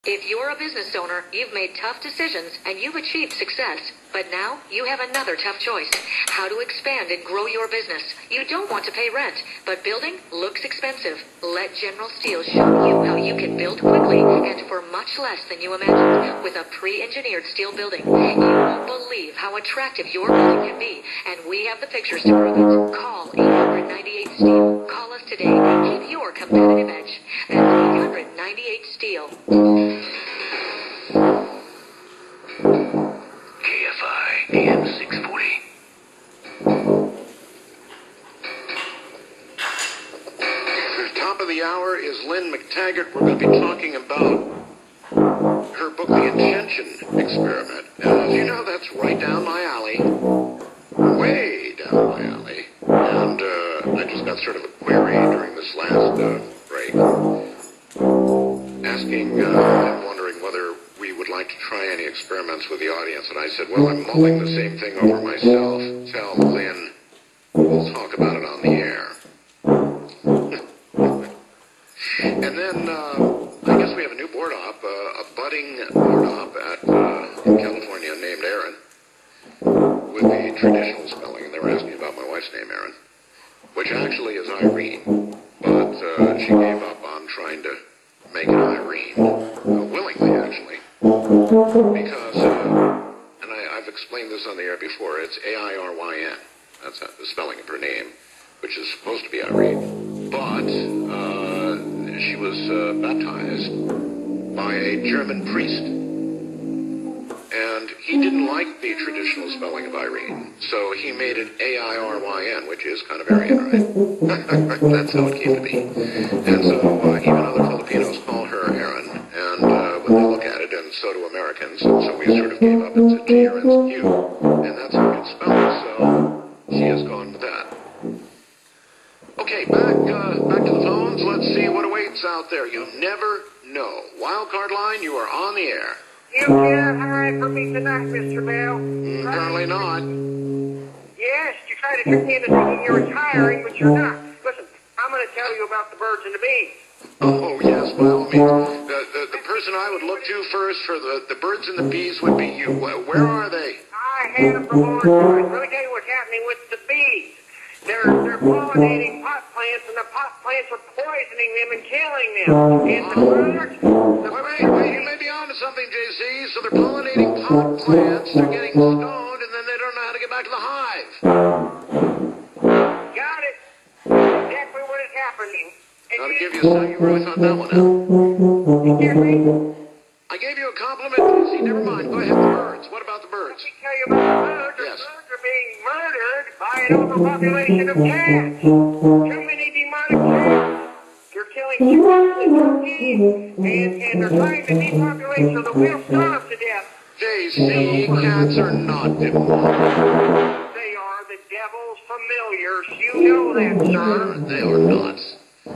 If you're a business owner, you've made tough decisions and you've achieved success. But now you have another tough choice. How to expand and grow your business. You don't want to pay rent, but building looks expensive. Let General Steel show you how you can build quickly and for much less than you imagined with a pre-engineered steel building. You won't believe how attractive your building can be, and we have the pictures to prove it. Call 898 Steel. Call us today and keep your competitive edge. That's 898 Steel. AM 640. The top of the hour is Lynn McTaggart. We're going to be talking about her book, The Intention Experiment. And as you know, that's right down my alley. Way down my alley. And I just got sort of a query during this last break. Asking and wondering whether we would like to try any experiments with the audience. And I said, well, I'm mulling the same thing over myself. Tell Lynn we'll talk about it on the air. And then I guess we have a new board op, a budding board op in California named Aaron with the traditional spelling. And they were asking about my wife's name, Aaron, which actually is Irene. But she gave up on trying to make it Irene, willingly actually, because, and I've explained this on the air before, it's A-I-R-Y-N, that's the spelling of her name, which is supposed to be Irene, but she was baptized by a German priest, and he didn't like the traditional spelling of Irene, so he made it A-I-R-Y-N, which is kind of Aryan, right? That's how it came to be. And so even other Filipinos call her Aaron, and when they look at it, and so do Americans, and so we sort of gave up and said, gee, Aaron's cute, and that's how it's spelled, so she has gone with that. Okay, back to the phones. Let's see what awaits out there. You never know. Wildcard line, you are on the air. You can't hide from me tonight, Mr. Bell. Apparently not. Yes, you try to trick me into thinking you're retiring, but you're not. Listen, I'm going to tell you about the birds and the bees. Oh, yes, by all means. The person I would look to first for the birds and the bees would be you. Where are they? I had them for laboratories. Let me tell you what's happening with the bees. They're pollinating pot plants, and the pot plants are poisoning them and killing them. And the birds... Wait, you may be on to something, J.C. So they're pollinating pot plants, they're getting stoned, and then they don't know how to get back to the hive. Got it. Exactly what is happening. Got to give you a sign. You really thought that one out. Excuse me? I gave you a compliment, J.C. Never mind. Go ahead, the birds. What about the birds? Let me tell you about the birds. Yes. The birds are being murdered by an overpopulation of cats. Too many demonic cats. They're killing chickens and turkeys, and they're trying to depopulate so that we'll starve to death. J.C., cats are not demonic. They are the devil's familiars. You know that, sir. They are not.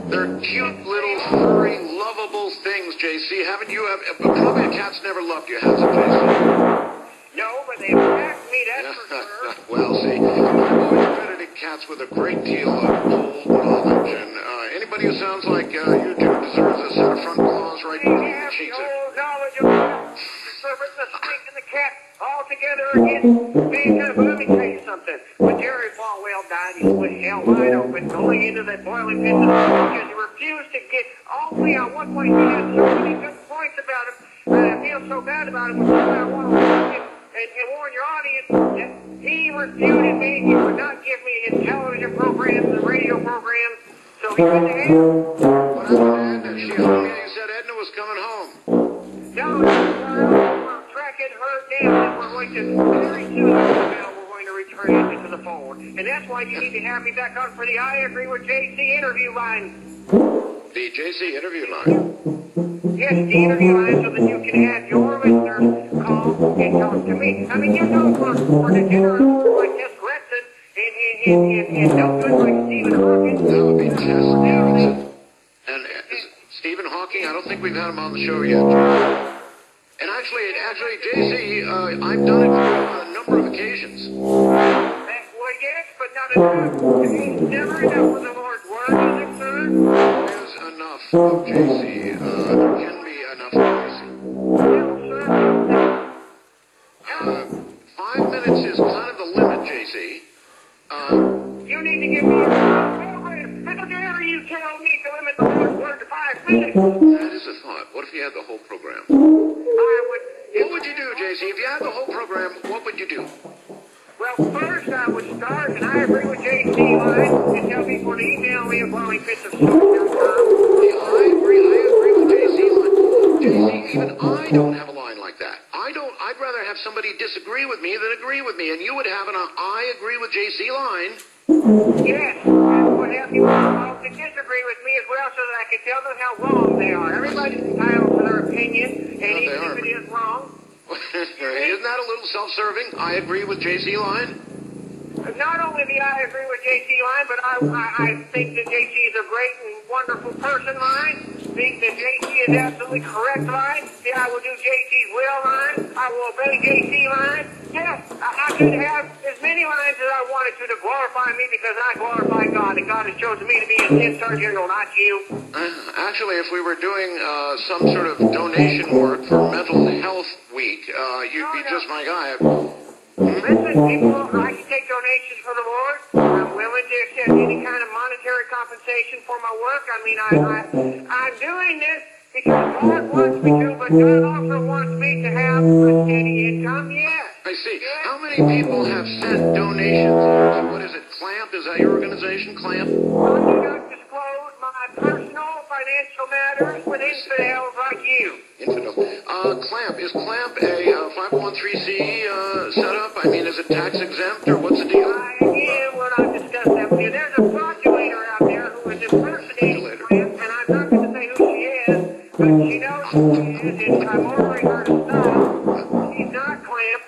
They're cute little furry, lovable things, J.C. Haven't you? Probably a cat's never loved you, has it, J.C.? No, but they attacked me, that's for sure. Well, see, I've always credited cats with a great deal of old knowledge, and anybody who sounds like you do deserves a set of front claws right They between the have the cheeks. old knowledge of the serpent, the snake, and the cat all together again. Because let me tell you something. When Jerry Falwell died, he was hell wide open, going into that boiling pit because he refused to get all the way. At one point, he had so many good points about him. I feel so bad about him, which is why I want to warn him and warn your audience that he refuted me. He would not give me his television programs and radio programs. So he went to hell. What happened to Edna? She told me you said Edna was coming home. No, we're tracking her down, and we're going to, very soon, now we're going to return into the fold. And that's why you need to have me back on for the I Agree with J.C. interview line. The J.C. interview line. Yes, the interview line so that you can have your listeners call and talk to me. I mean, you know, for degenerates like Tess Gretson and no good like Stephen Hawking. That would be Tess Gretson. And Stephen Hawking, I don't think we've had him on the show yet. And actually, J.C., I've done it on a number of occasions. Well, yes, but not enough. It's never enough for the Lord's word, is it, sir? There's enough of J.C. There can be enough of J.C. Well, sir, 5 minutes is kind of the limit, JC. you need to give me a program. How dare you tell me to limit the Lord's word to 5 minutes? That is a thought. What if you had the whole program? What would you do, JC? If you had the whole program, what would you do? Well, first I would start, and I agree with J.C. line, and tell people to email me at blowingfitsofsewage.com. I agree with JC line. JC, even I don't have a line like that. I'd rather have somebody disagree with me than agree with me, and you would have an I agree with JC line. Yes, I would have you all to disagree with me as well so that I can tell them how wrong they are. Everybody's entitled to their opinion, and even if it is wrong. Isn't that a little self-serving? I agree with JC line. Not only do I agree with J.C. line, but I think that J.C. is a great and wonderful person line. Think that J.C. is absolutely correct line. Yeah, I will do J.C.'s will line. I will obey J.C. line. Yes, I could have as many lines as I wanted to glorify me because I glorify God, and God has chosen me to be His Star General, not you. Actually, if we were doing some sort of donation work for Mental Health Week, you'd be just my guy. Listen, people, I can take donations for the Lord. I'm willing to accept any kind of monetary compensation for my work. I mean, I'm doing this because God wants me to, but God also wants me to have a steady income, yes. I see. Yes. How many people have sent donations to, what is it, CLAMP? Is that your organization, CLAMP? I do not disclose my personal financial matters with infidels like you. CLAMP. Is CLAMP a 501c setup? I mean, is it tax exempt or what's the deal? Again, we'll not discuss that with you. There's a fraudulator out there who is impersonating Clamp, and I'm not going to say who she is, but she knows who she is, and I'm ordering her to stop. She's not Clamp.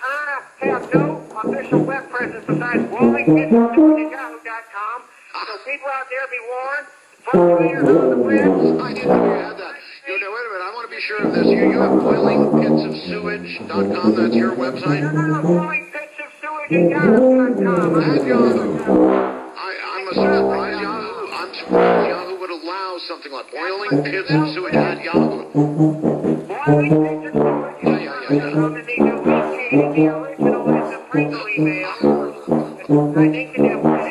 I have no official web presence besides wallingfitsofsewage.yahoo.com, so people out there be warned. Fraudulators on the web. I didn't know you had that. Wait a minute, I want to be sure of this. You have boilingpitsofsewage.com, that's your website? No, boilingpitsofsewage.yahoo.com. At Yahoo. I'm surprised Yahoo. I'm surprised Yahoo would allow something like boiling pits of sewage at Yahoo. Boiling Pits of Sewage. The original is the Pringle email. I think the devil did it.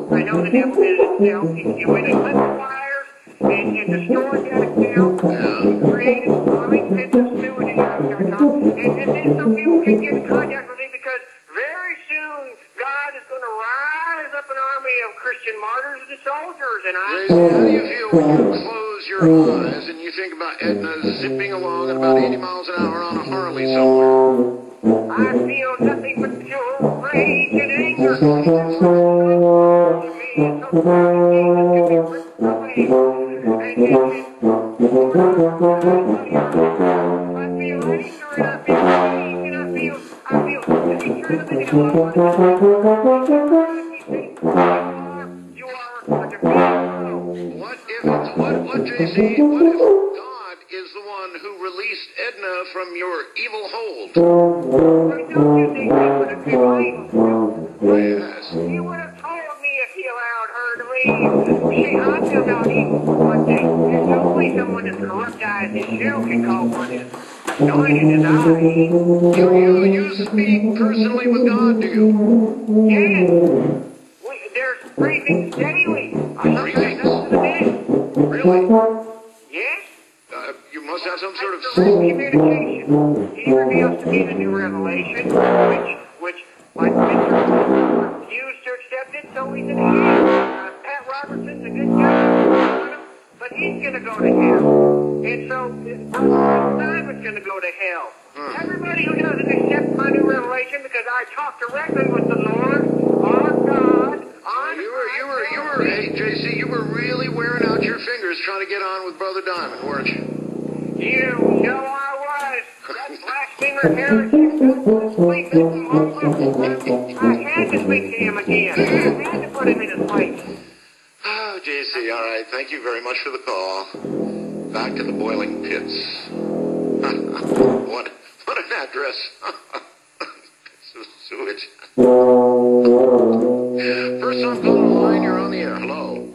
I know the devil did it himself. You went and clipped the wires and destroyed that account. Created boiling pits of sewage.com. And then some people can get in contact with me because very soon God is going to rise up an army of Christian martyrs and soldiers. And How do you feel when you close your eyes and you think about Edna zipping along at about 80 miles an hour on a Harley somewhere? I feel nothing but pure rage and anger. What, JC? What if God is the one who released Edna from your evil hold? Why don't you think he would have been Yes. He would have told me if he allowed her to leave. See, I found out evil for one thing. There's only someone as corrupt eyes as you can call one as anointed as I. You speak personally with God, do you? Yes. There's briefings daily. Really? Yes? You must have some sort of... communication. He reveals to me the new revelation, which my mentor refused to accept it, so he's in hell. Pat Robertson's a good guy, but he's going to go to hell. And so, Simon's going to go to hell. Everybody who doesn't accept my new revelation, because I talk directly with the Lord, on God, on Hey, JC, you were really wearing out your fingers trying to get on with Brother Diamond, weren't you? You know I was. That blasphemer heretic I had to speak to him again. I had to put him in his place. Oh, JC, all right. Thank you very much for the call. Back to the boiling pits. What an address. Pits of sewage. First time calling the line, you're on the air. Hello.